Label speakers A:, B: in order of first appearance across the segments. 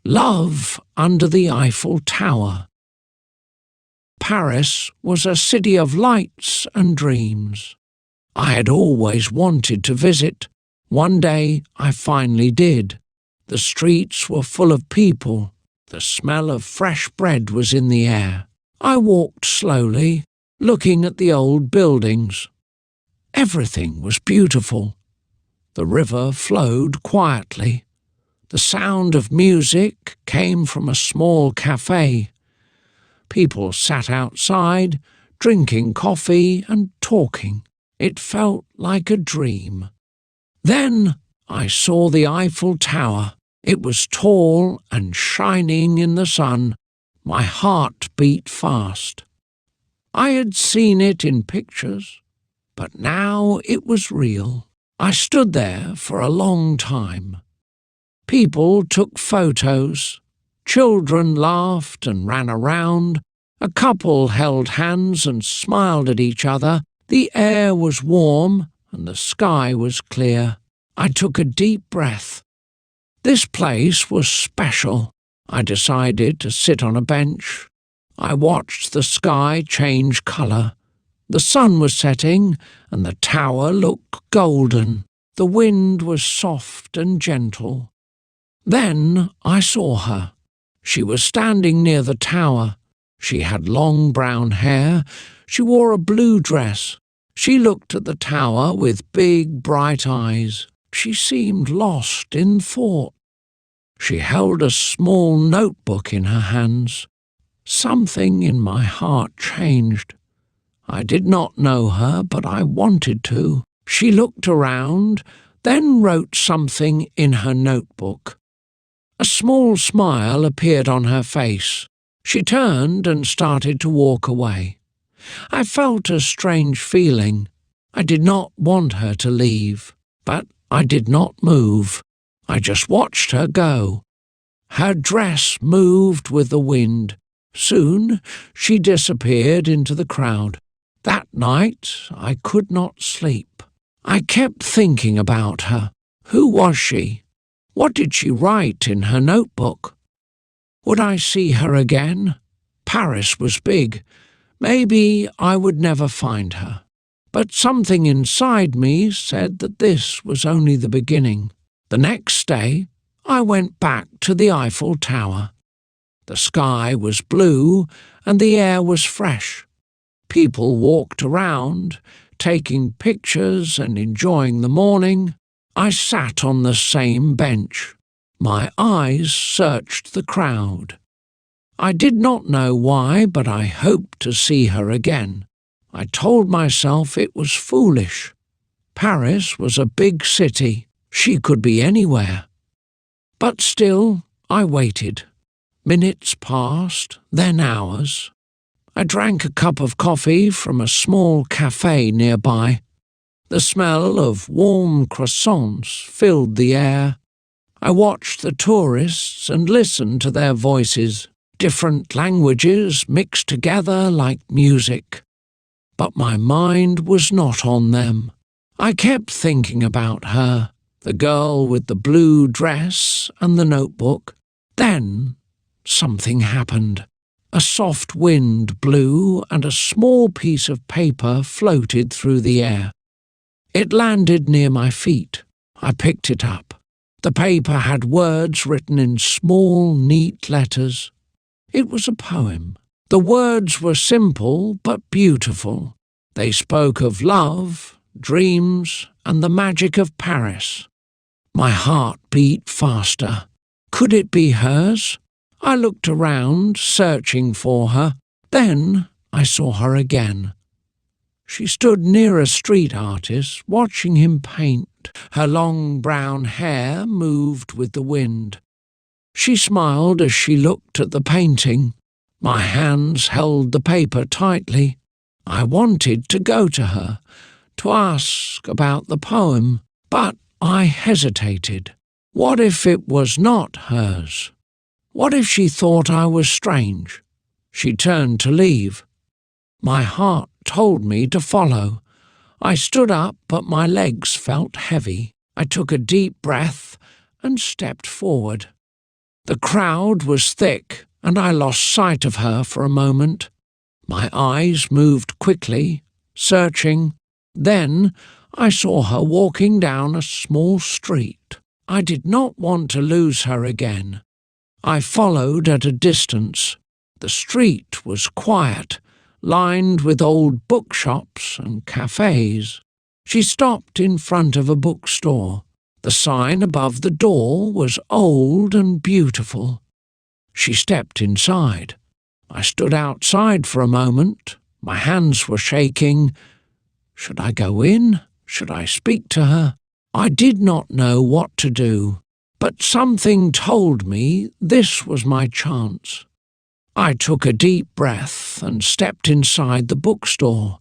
A: Love under the Eiffel Tower. Paris was a city of lights and dreams. I had always wanted to visit. One day I finally did. The streets were full of people. The smell of fresh bread was in the air. I walked slowly, looking at the old buildings. Everything was beautiful. The river flowed quietly. The sound of music came from a small cafe. People sat outside, drinking coffee and talking. It felt like a dream. Then I saw the Eiffel Tower. It was tall and shining in the sun. My heart beat fast. I had seen it in pictures, but now it was real. I stood there for a long time. People took photos. Children laughed and ran around. A couple held hands and smiled at each other. The air was warm and the sky was clear. I took a deep breath. This place was special. I decided to sit on a bench. I watched the sky change colour. The sun was setting and the tower looked golden. The wind was soft and gentle. Then I saw her. She was standing near the tower. She had long brown hair. She wore a blue dress. She looked at the tower with big, bright eyes. She seemed lost in thought. She held a small notebook in her hands. Something in my heart changed. I did not know her, but I wanted to. She looked around, then wrote something in her notebook. A small smile appeared on her face. She turned and started to walk away. I felt a strange feeling. I did not want her to leave, but I did not move. I just watched her go. Her dress moved with the wind. Soon she disappeared into the crowd. That night I could not sleep. I kept thinking about her. Who was she? What did she write in her notebook? Would I see her again? Paris was big. Maybe I would never find her. But something inside me said that this was only the beginning. The next day, I went back to the Eiffel Tower. The sky was blue and the air was fresh. People walked around, taking pictures and enjoying the morning. I sat on the same bench. My eyes searched the crowd. I did not know why, but I hoped to see her again. I told myself it was foolish. Paris was a big city. She could be anywhere. But still, I waited. Minutes passed, then hours. I drank a cup of coffee from a small cafe nearby. The smell of warm croissants filled the air. I watched the tourists and listened to their voices. Different languages mixed together like music. But my mind was not on them. I kept thinking about her, the girl with the blue dress and the notebook. Then something happened. A soft wind blew and a small piece of paper floated through the air. It landed near my feet. I picked it up. The paper had words written in small, neat letters. It was a poem. The words were simple but beautiful. They spoke of love, dreams, and the magic of Paris. My heart beat faster. Could it be hers? I looked around, searching for her. Then I saw her again. She stood near a street artist, watching him paint. Her long brown hair moved with the wind. She smiled as she looked at the painting. My hands held the paper tightly. I wanted to go to her, to ask about the poem, but I hesitated. What if it was not hers? What if she thought I was strange? She turned to leave. My heart told me to follow. I stood up, but my legs felt heavy. I took a deep breath and stepped forward. The crowd was thick, and I lost sight of her for a moment. My eyes moved quickly, searching. Then I saw her walking down a small street. I did not want to lose her again. I followed at a distance. The street was quiet, lined with old bookshops and cafes. She stopped in front of a bookstore. The sign above the door was old and beautiful. She stepped inside. I stood outside for a moment. My hands were shaking. Should I go in? Should I speak to her? I did not know what to do, but something told me this was my chance. I took a deep breath and stepped inside the bookstore.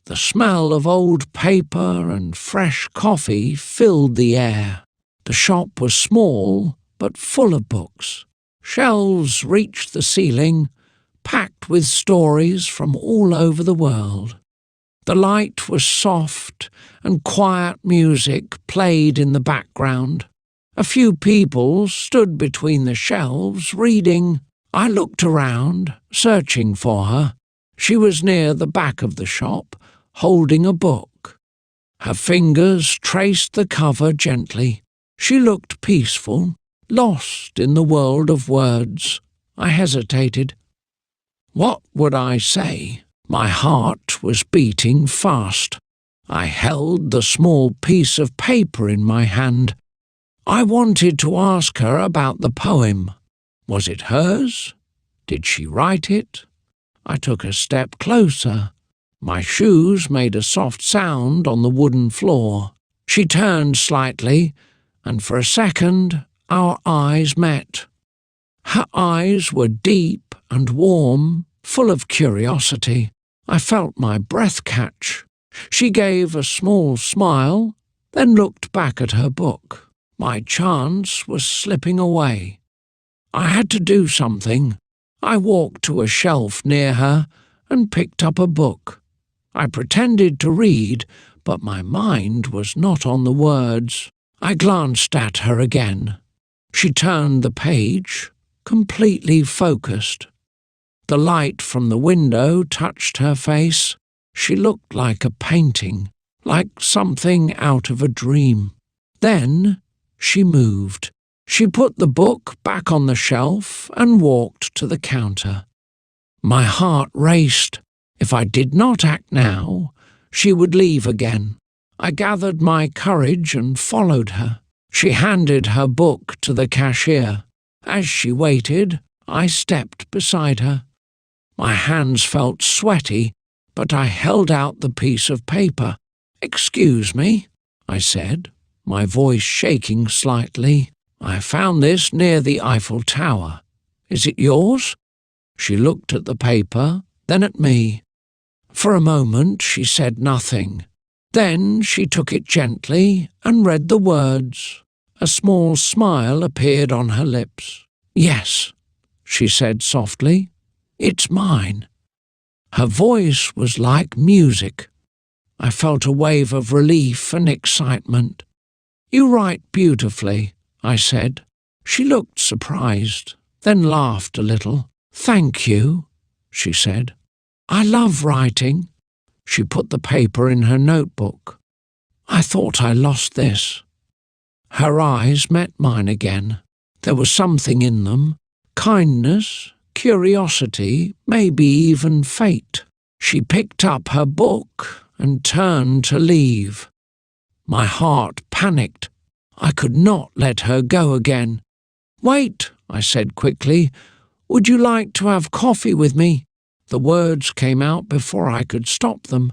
A: The smell of old paper and fresh coffee filled the air. The shop was small, but full of books. Shelves reached the ceiling, packed with stories from all over the world. The light was soft, and quiet music played in the background. A few people stood between the shelves reading. I looked around, searching for her. She was near the back of the shop, holding a book. Her fingers traced the cover gently. She looked peaceful, lost in the world of words. I hesitated. What would I say? My heart was beating fast. I held the small piece of paper in my hand. I wanted to ask her about the poem. Was it hers? Did she write it? I took a step closer. My shoes made a soft sound on the wooden floor. She turned slightly, and for a second our eyes met. Her eyes were deep and warm, full of curiosity. I felt my breath catch. She gave a small smile, then looked back at her book. My chance was slipping away. I had to do something. I walked to a shelf near her and picked up a book. I pretended to read, but my mind was not on the words. I glanced at her again. She turned the page, completely focused. The light from the window touched her face. She looked like a painting, like something out of a dream. Then she moved. She put the book back on the shelf and walked to the counter. My heart raced. If I did not act now, she would leave again. I gathered my courage and followed her. She handed her book to the cashier. As she waited, I stepped beside her. My hands felt sweaty, but I held out the piece of paper. "Excuse me," I said, my voice shaking slightly. "I found this near the Eiffel Tower. Is it yours?" She looked at the paper, then at me. For a moment she said nothing. Then she took it gently and read the words. A small smile appeared on her lips. "Yes," she said softly, "it's mine." Her voice was like music. I felt a wave of relief and excitement. "You write beautifully," I said. She looked surprised, then laughed a little. "Thank you," she said. "I love writing." She put the paper in her notebook. "I thought I lost this." Her eyes met mine again. There was something in them, kindness, curiosity, maybe even fate. She picked up her book and turned to leave. My heart panicked. I could not let her go again. "Wait," I said quickly. "Would you like to have coffee with me?" The words came out before I could stop them.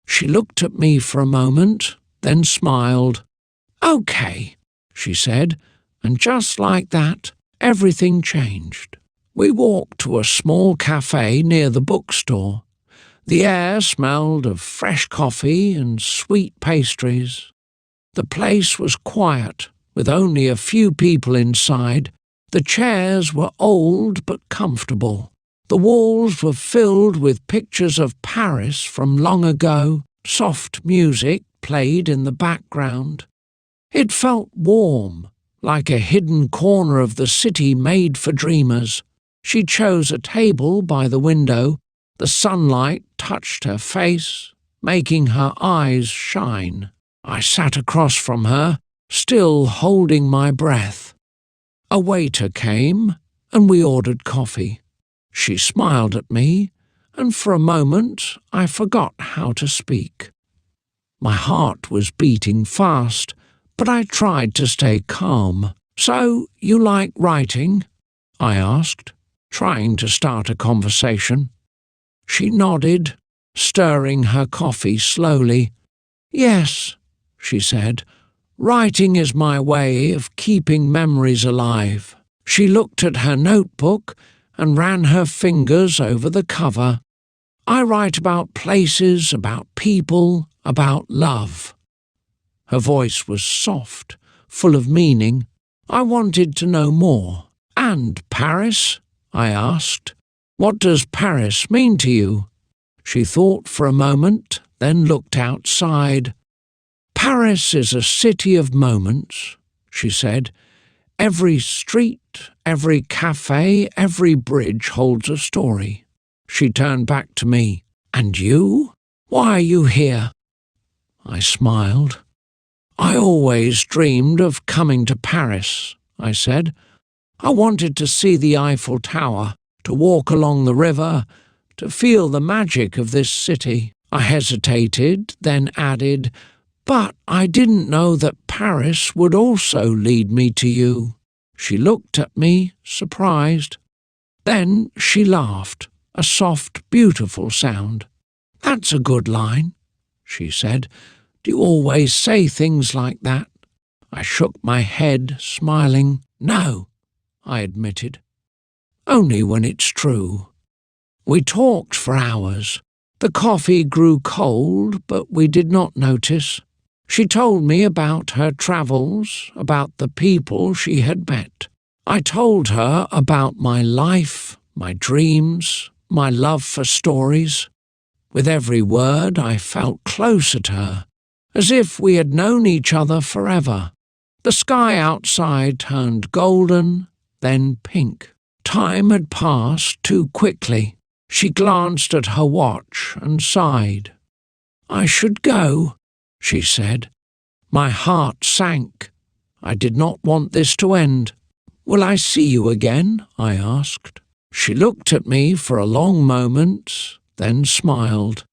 A: She looked at me for a moment, then smiled. "Okay," she said, and just like that, everything changed. We walked to a small cafe near the bookstore. The air smelled of fresh coffee and sweet pastries. The place was quiet, with only a few people inside. The chairs were old but comfortable. The walls were filled with pictures of Paris from long ago. Soft music played in the background. It felt warm, like a hidden corner of the city made for dreamers. She chose a table by the window. The sunlight touched her face, making her eyes shine. I sat across from her, still holding my breath. A waiter came, and we ordered coffee. She smiled at me, and for a moment I forgot how to speak. My heart was beating fast, but I tried to stay calm. "So, you like writing?" I asked, trying to start a conversation. She nodded, stirring her coffee slowly. "Yes," she said, "writing is my way of keeping memories alive." She looked at her notebook and ran her fingers over the cover. "I write about places, about people, about love." Her voice was soft, full of meaning. I wanted to know more. "And Paris?" I asked. "What does Paris mean to you?" She thought for a moment, then looked outside. "Paris is a city of moments," she said. "Every street, every cafe, every bridge holds a story." She turned back to me. "And you? Why are you here?" I smiled. "I always dreamed of coming to Paris," I said. "I wanted to see the Eiffel Tower, to walk along the river, to feel the magic of this city." I hesitated, then added, "But I didn't know that Paris would also lead me to you." She looked at me, surprised. Then she laughed, a soft, beautiful sound. "That's a good line," she said. "Do you always say things like that?" I shook my head, smiling. "No," I admitted. "Only when it's true." We talked for hours. The coffee grew cold, but we did not notice. She told me about her travels, about the people she had met. I told her about my life, my dreams, my love for stories. With every word I felt closer to her, as if we had known each other forever. The sky outside turned golden, then pink. Time had passed too quickly. She glanced at her watch and sighed. "I should go," she said. My heart sank. I did not want this to end. "Will I see you again?" I asked. She looked at me for a long moment, then smiled.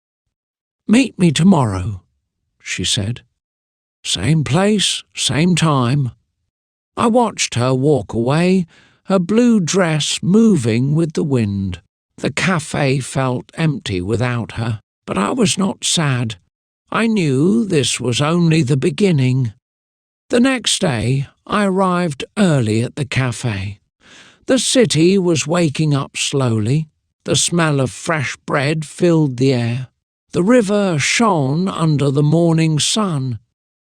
A: "Meet me tomorrow," she said. "Same place, same time." I watched her walk away, her blue dress moving with the wind. The cafe felt empty without her, but I was not sad. I knew this was only the beginning. The next day, I arrived early at the cafe. The city was waking up slowly. The smell of fresh bread filled the air. The river shone under the morning sun.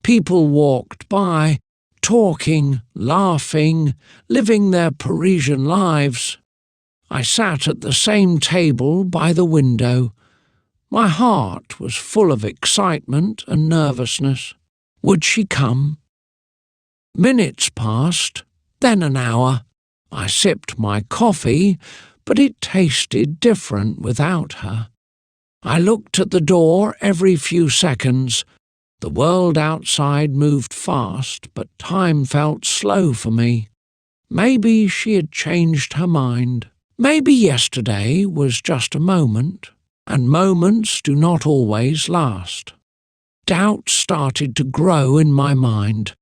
A: People walked by, talking, laughing, living their Parisian lives. I sat at the same table by the window. My heart was full of excitement and nervousness. Would she come? Minutes passed, then an hour. I sipped my coffee, but it tasted different without her. I looked at the door every few seconds. The world outside moved fast, but time felt slow for me. Maybe she had changed her mind. Maybe yesterday was just a moment, and moments do not always last. Doubt started to grow in my mind.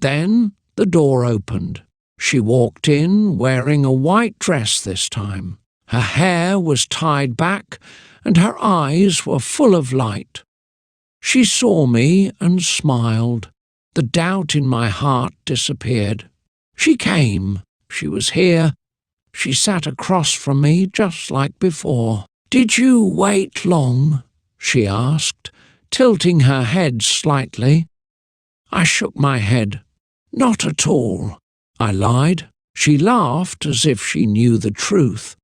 A: Then the door opened. She walked in wearing a white dress this time. Her hair was tied back, and her eyes were full of light. She saw me and smiled. The doubt in my heart disappeared. She came. She was here. She sat across from me just like before. "Did you wait long?" she asked, tilting her head slightly. I shook my head. "Not at all," I lied. She laughed as if she knew the truth.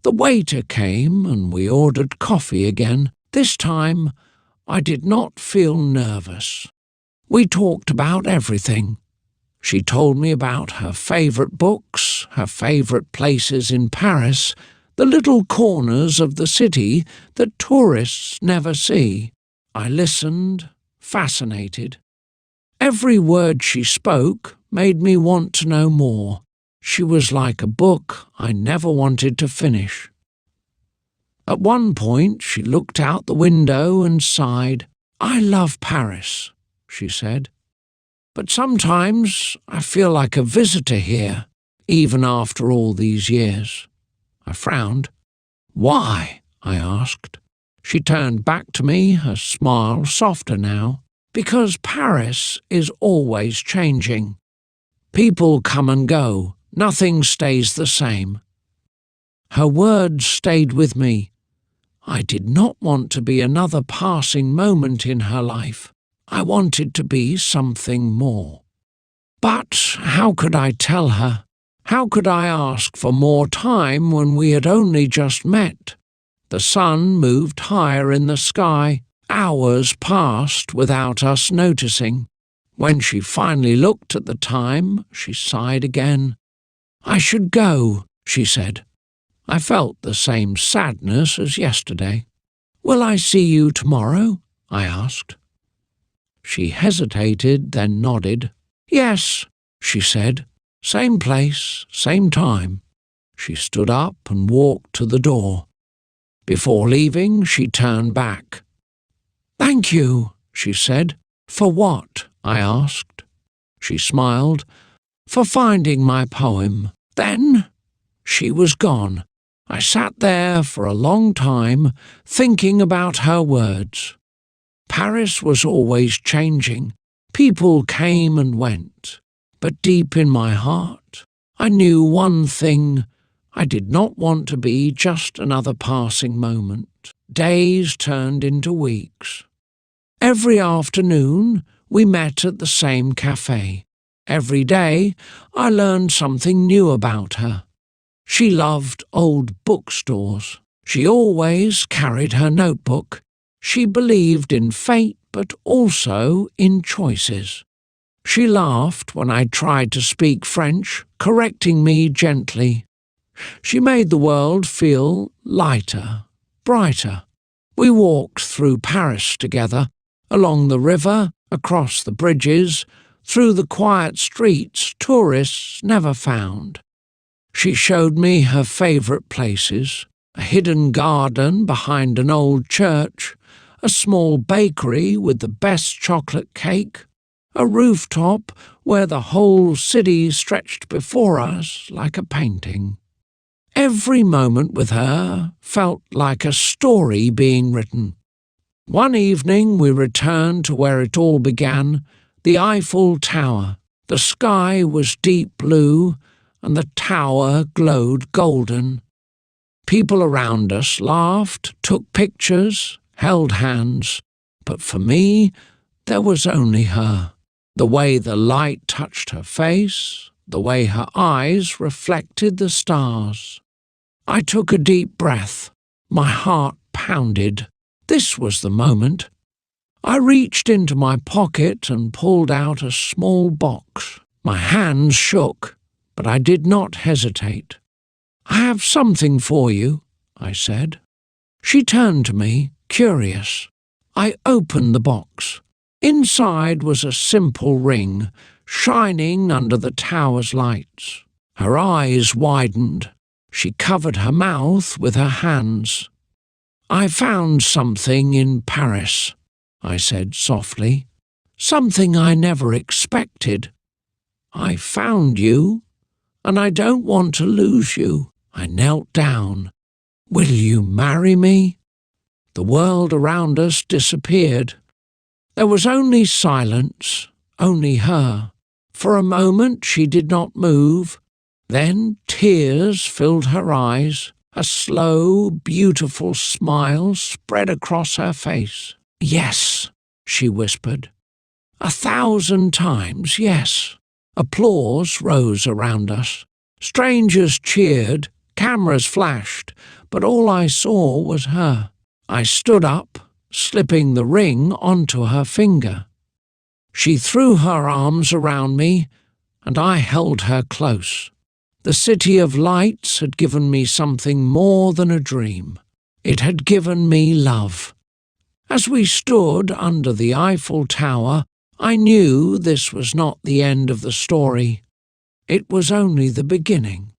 A: The waiter came and we ordered coffee again. This time I did not feel nervous. We talked about everything. She told me about her favourite books, her favourite places in Paris, the little corners of the city that tourists never see. I listened, fascinated. Every word she spoke made me want to know more. She was like a book I never wanted to finish. At one point she looked out the window and sighed. "I love Paris," she said. "But sometimes I feel like a visitor here, even after all these years." I frowned. "Why?" I asked. She turned back to me, her smile softer now. "Because Paris is always changing. People come and go. Nothing stays the same." Her words stayed with me. I did not want to be another passing moment in her life. I wanted to be something more. But how could I tell her? How could I ask for more time when we had only just met? The sun moved higher in the sky. Hours passed without us noticing. When she finally looked at the time, she sighed again. "I should go," she said. I felt the same sadness as yesterday. "Will I see you tomorrow?" I asked. She hesitated, then nodded. "Yes," she said. "Same place, same time." She stood up and walked to the door. Before leaving, she turned back. "Thank you," she said. "For what?" I asked. She smiled. "For finding my poem." Then she was gone. I sat there for a long time, thinking about her words. Paris was always changing. People came and went. But deep in my heart, I knew one thing. I did not want to be just another passing moment. Days turned into weeks. Every afternoon, we met at the same cafe. Every day, I learned something new about her. She loved old bookstores. She always carried her notebook. She believed in fate, but also in choices. She laughed when I tried to speak French, correcting me gently. She made the world feel lighter, brighter. We walked through Paris together, along the river, across the bridges, through the quiet streets tourists never found. She showed me her favourite places, a hidden garden behind an old church, a small bakery with the best chocolate cake, a rooftop where the whole city stretched before us like a painting. Every moment with her felt like a story being written. One evening we returned to where it all began, the Eiffel Tower. The sky was deep blue, and the tower glowed golden. People around us laughed, took pictures, held hands, but for me, there was only her. The way the light touched her face, the way her eyes reflected the stars. I took a deep breath. My heart pounded. This was the moment. I reached into my pocket and pulled out a small box. My hands shook, but I did not hesitate. "I have something for you," I said. She turned to me, curious. I opened the box. Inside was a simple ring, shining under the tower's lights. Her eyes widened. She covered her mouth with her hands. "I found something in Paris," I said softly. "Something I never expected. I found you, and I don't want to lose you." I knelt down. "Will you marry me?" The world around us disappeared. There was only silence, only her. For a moment she did not move. Then tears filled her eyes. A slow, beautiful smile spread across her face. "Yes," she whispered. 1,000 times, yes. Applause rose around us. Strangers cheered, cameras flashed, but all I saw was her. I stood up, slipping the ring onto her finger. She threw her arms around me, and I held her close. The City of Lights had given me something more than a dream. It had given me love. As we stood under the Eiffel Tower, I knew this was not the end of the story. It was only the beginning.